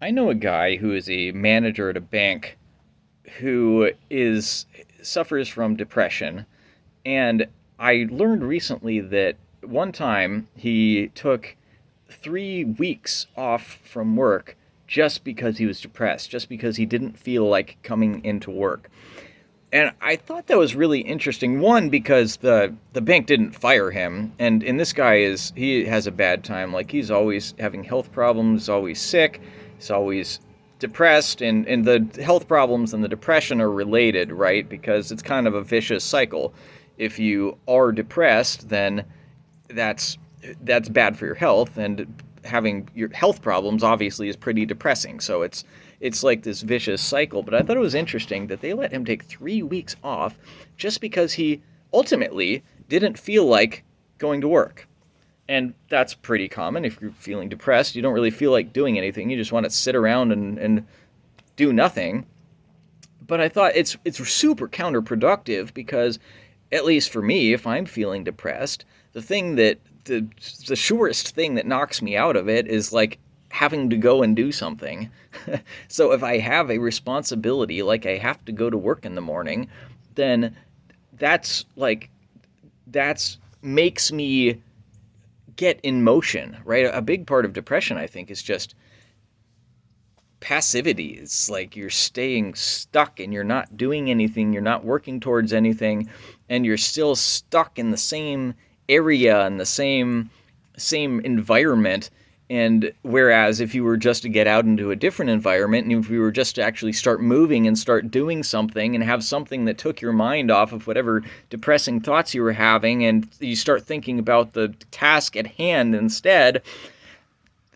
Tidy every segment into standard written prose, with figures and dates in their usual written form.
I know a guy who is a manager at a bank who is suffers from depression, and I learned recently that one time he took 3 weeks off from work just because he was depressed, just because he didn't feel like coming into work. And I thought that was really interesting. One, because the bank didn't fire him, and this guy he has a bad time. Like he's always having health problems, always sick, he's always depressed, and the health problems and the depression are related, right? Because it's kind of a vicious cycle. If you are depressed, then that's that's bad for your health, and having your health problems obviously is pretty depressing. So it's like this vicious cycle. But I thought it was interesting that they let him take 3 weeks off just because he ultimately didn't feel like going to work. And that's pretty common. If you're feeling depressed, you don't really feel like doing anything. You just want to sit around and do nothing. But I thought it's super counterproductive because, at least for me, if I'm feeling depressed, the thing that the surest thing that knocks me out of it is like having to go and do something. So if I have a responsibility, like I have to go to work in the morning, then that's like that's makes me get in motion, right? A big part of depression, I think, is just passivity. It's like you're staying stuck and you're not doing anything, you're not working towards anything, and you're still stuck in the same area and the same environment. And whereas if you were just to get out into a different environment, and if you were just to actually start moving and start doing something and have something that took your mind off of whatever depressing thoughts you were having, and you start thinking about the task at hand instead,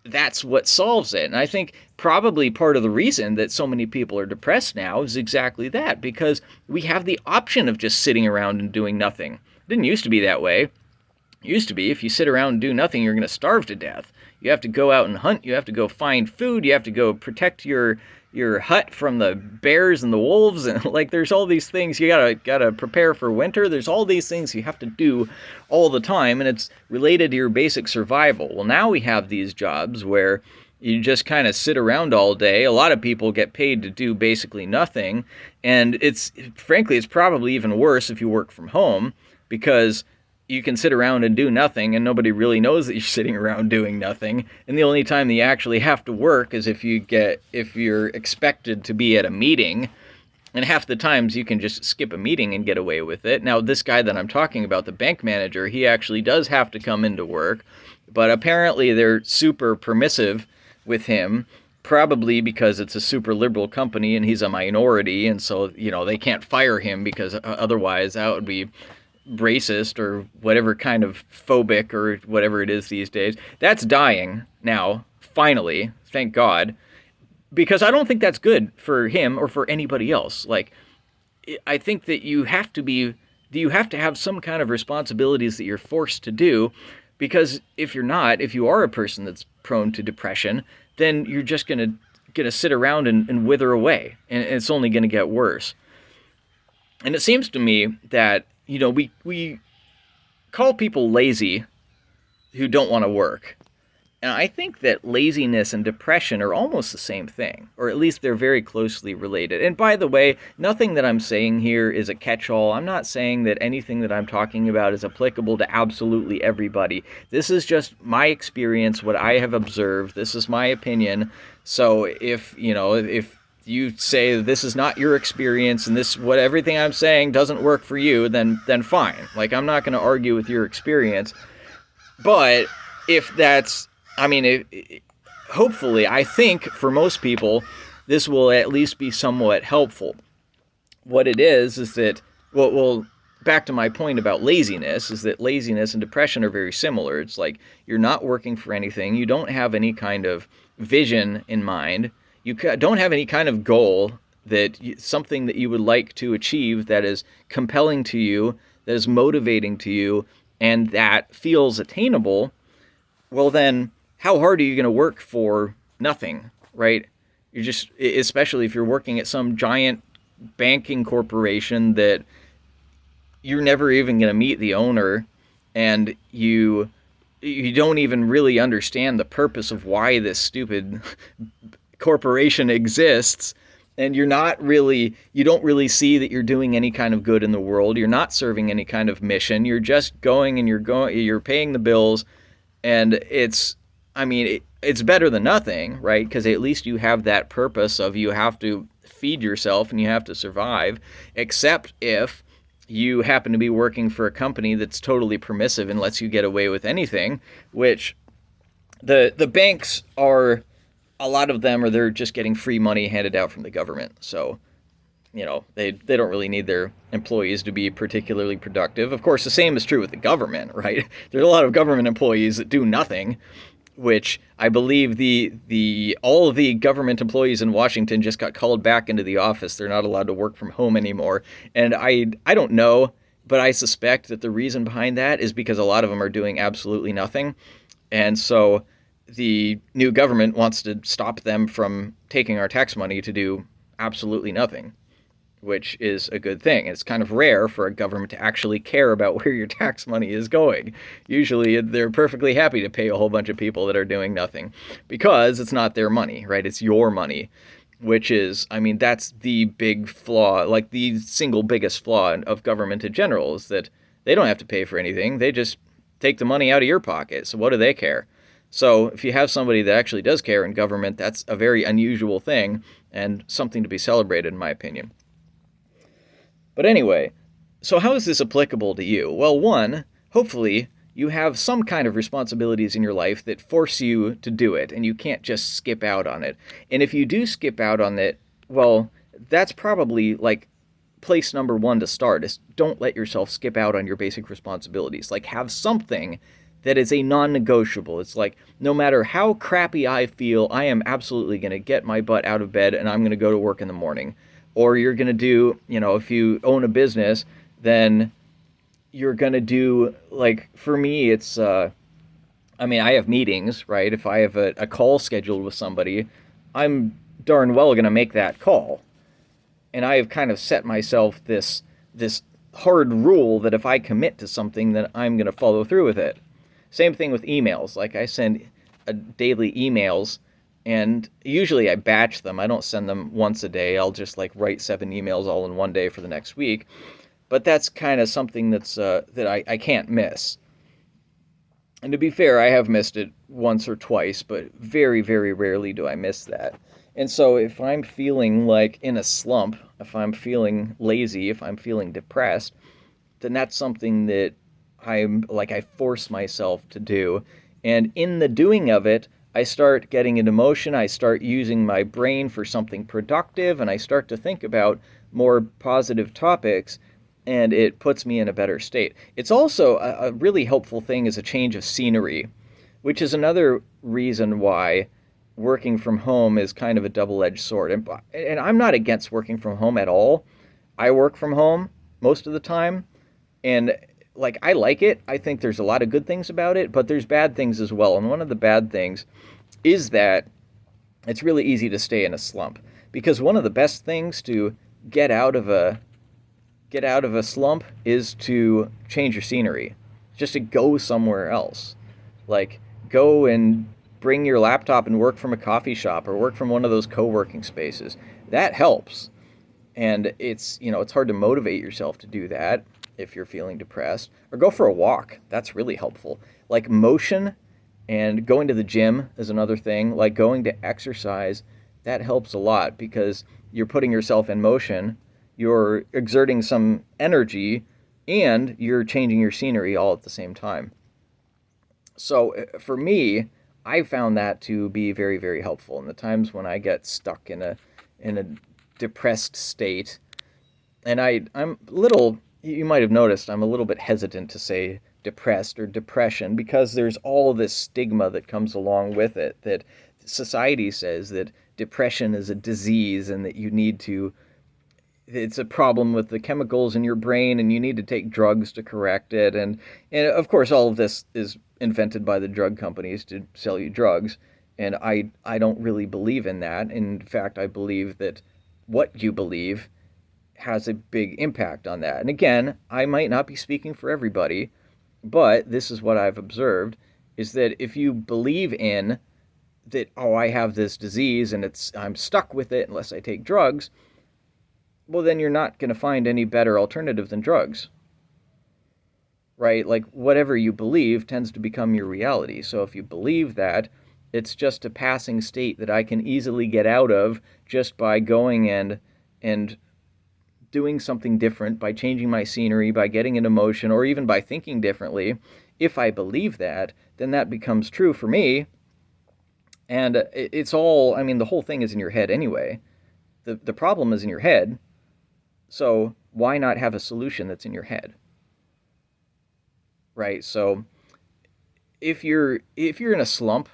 that's what solves it. And I think probably part of the reason that so many people are depressed now is exactly that, because we have the option of just sitting around and doing nothing. It didn't used to be that way. It used to be if you sit around and do nothing, you're going to starve to death. You have to go out and hunt. You have to go find food. You have to go protect your hut from the bears and the wolves, and like there's all these things you gotta prepare for winter. There's all these things you have to do all the time, and it's related to your basic survival. Well, now we have these jobs where you just kind of sit around all day. A lot of people get paid to do basically nothing, and it's frankly it's probably even worse if you work from home, because you can sit around and do nothing and nobody really knows that you're sitting around doing nothing. And the only time that you actually have to work is if you're expected to be at a meeting. And half the times you can just skip a meeting and get away with it. Now, this guy that I'm talking about, the bank manager, he actually does have to come into work, but apparently they're super permissive with him, probably because it's a super liberal company and he's a minority, and so, they can't fire him, because otherwise that would be racist or whatever kind of phobic or whatever it is these days. That's dying now, finally, thank God, because I don't think that's good for him or for anybody else. Like, I think that you have to have some kind of responsibilities that you're forced to do, because if you're not, if you are a person that's prone to depression, then you're just gonna sit around and wither away, and it's only gonna get worse. And it seems to me that we call people lazy who don't want to work. And I think that laziness and depression are almost the same thing, or at least they're very closely related. And by the way, nothing that I'm saying here is a catch-all. I'm not saying that anything that I'm talking about is applicable to absolutely everybody. This is just my experience, what I have observed. This is my opinion. So if you say this is not your experience and everything I'm saying doesn't work for you, then fine. Like, I'm not going to argue with your experience. But if that's, hopefully, I think for most people, this will at least be somewhat helpful. What it is that, well, back to my point about laziness, is that laziness and depression are very similar. It's like you're not working for anything. You don't have any kind of vision in mind. You don't have any kind of goal, something that you would like to achieve that is compelling to you, that is motivating to you, and that feels attainable. Well, then how hard are you going to work for nothing, right? You're just, especially if you're working at some giant banking corporation that you're never even going to meet the owner, and you don't even really understand the purpose of why this stupid corporation exists, and you don't really see that you're doing any kind of good in the world. You're not serving any kind of mission. You're just going and you're paying the bills, and it's better than nothing, right? Because at least you have that purpose of you have to feed yourself and you have to survive, except if you happen to be working for a company that's totally permissive and lets you get away with anything, which the banks are, a lot of them are, they're just getting free money handed out from the government. So, they don't really need their employees to be particularly productive. Of course, the same is true with the government, right? There's a lot of government employees that do nothing, which I believe all of the government employees in Washington just got called back into the office. They're not allowed to work from home anymore. And I don't know, but I suspect that the reason behind that is because a lot of them are doing absolutely nothing. And so the new government wants to stop them from taking our tax money to do absolutely nothing, which is a good thing. It's kind of rare for a government to actually care about where your tax money is going. Usually they're perfectly happy to pay a whole bunch of people that are doing nothing because it's not their money, right? It's your money, which is, that's the big flaw, like the single biggest flaw of government in general, is that they don't have to pay for anything. They just take the money out of your pocket. So what do they care? So if you have somebody that actually does care in government, that's a very unusual thing and something to be celebrated, in my opinion. But anyway, so how is this applicable to you? Well, one, hopefully you have some kind of responsibilities in your life that force you to do it, and you can't just skip out on it. And if you do skip out on it, well, that's probably like place number one to start, is don't let yourself skip out on your basic responsibilities. Like, have something that is a non-negotiable. It's like, no matter how crappy I feel, I am absolutely going to get my butt out of bed and I'm going to go to work in the morning. Or you're going to do, if you own a business, then you're going to do, like, for me, it's, I have meetings, right? If I have a call scheduled with somebody, I'm darn well going to make that call. And I have kind of set myself this hard rule that if I commit to something, then I'm going to follow through with it. Same thing with emails. Like, I send daily emails, and usually I batch them. I don't send them once a day. I'll just write 7 emails all in one day for the next week. But that's kind of something that I can't miss. And to be fair, I have missed it once or twice, but very, very rarely do I miss that. And so if I'm feeling like in a slump, if I'm feeling lazy, if I'm feeling depressed, then that's something that I force myself to do. And in the doing of it, I start getting into motion, I start using my brain for something productive, and I start to think about more positive topics, and it puts me in a better state. It's also a really helpful thing is a change of scenery, which is another reason why working from home is kind of a double-edged sword. And I'm not against working from home at all. I work from home most of the time, and I like it. I think there's a lot of good things about it, but there's bad things as well. And one of the bad things is that it's really easy to stay in a slump, because one of the best things to get out of a slump is to change your scenery, just to go somewhere else. Like, go and bring your laptop and work from a coffee shop or work from one of those co-working spaces. That helps. And it's hard to motivate yourself to do that if you're feeling depressed. Or go for a walk. That's really helpful. Like, motion and going to the gym is another thing. Like, going to exercise, that helps a lot because you're putting yourself in motion, you're exerting some energy, and you're changing your scenery all at the same time. So for me, I found that to be very, very helpful in the times when I get stuck in a depressed state. And I'm a little, you might have noticed, I'm a little bit hesitant to say depressed or depression because there's all this stigma that comes along with it, that society says that depression is a disease and that it's a problem with the chemicals in your brain and you need to take drugs to correct it. And of course, all of this is invented by the drug companies to sell you drugs. And I don't really believe in that. In fact, I believe that what you believe has a big impact on that. And again, I might not be speaking for everybody, but this is what I've observed, is that if you believe in that, oh, I have this disease and I'm stuck with it unless I take drugs, well, then you're not going to find any better alternative than drugs, right? Like whatever you believe tends to become your reality. So if you believe that it's just a passing state that I can easily get out of just by going and doing something different, by changing my scenery, by getting an emotion, or even by thinking differently, if I believe that, then that becomes true for me. And it's all, I mean, the whole thing is in your head anyway. The problem is in your head. So why not have a solution that's in your head? Right? So if you're in a slump,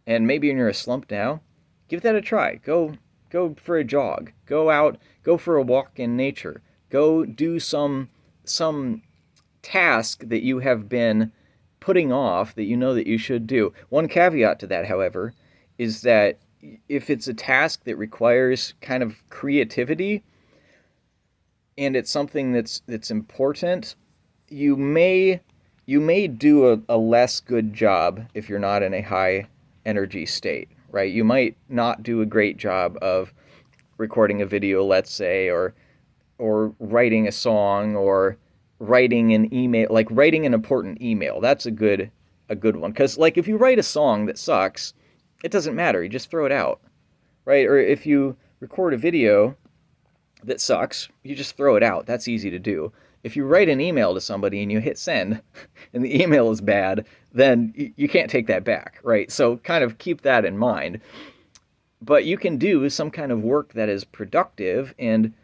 and maybe you're in a slump now, give that a try. Go for a jog. Go out, go for a walk in nature. Go do some task that you have been putting off that you know that you should do. One caveat to that, however, is that if it's a task that requires kind of creativity and it's something that's important, you may do a less good job if you're not in a high energy state, right? You might not do a great job of recording a video, let's say, or writing a song, or writing an email, like writing an important email. That's a good one, because like if you write a song that sucks, it doesn't matter. You just throw it out, right? Or if you record a video that sucks, you just throw it out. That's easy to do. If you write an email to somebody and you hit send and the email is bad, then you can't take that back, right? So kind of keep that in mind. But you can do some kind of work that is productive, and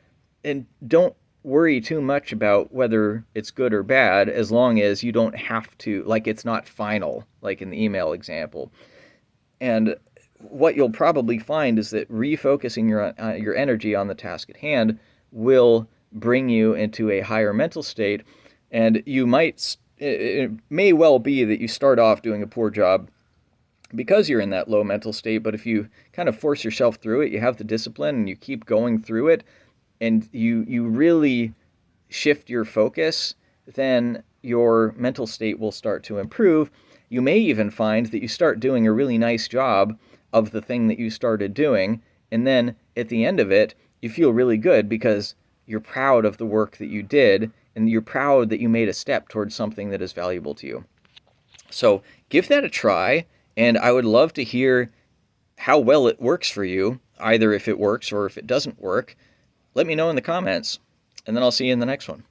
don't worry too much about whether it's good or bad, as long as you don't have to, like it's not final, like in the email example. And what you'll probably find is that refocusing your energy on the task at hand will bring you into a higher mental state. And it may well be that you start off doing a poor job because you're in that low mental state, but if you kind of force yourself through it, you have the discipline and you keep going through it, and you really shift your focus, then your mental state will start to improve. You may even find that you start doing a really nice job of the thing that you started doing, and then at the end of it, you feel really good because you're proud of the work that you did, and you're proud that you made a step towards something that is valuable to you. So give that a try, and I would love to hear how well it works for you, either if it works or if it doesn't work. Let me know in the comments, and then I'll see you in the next one.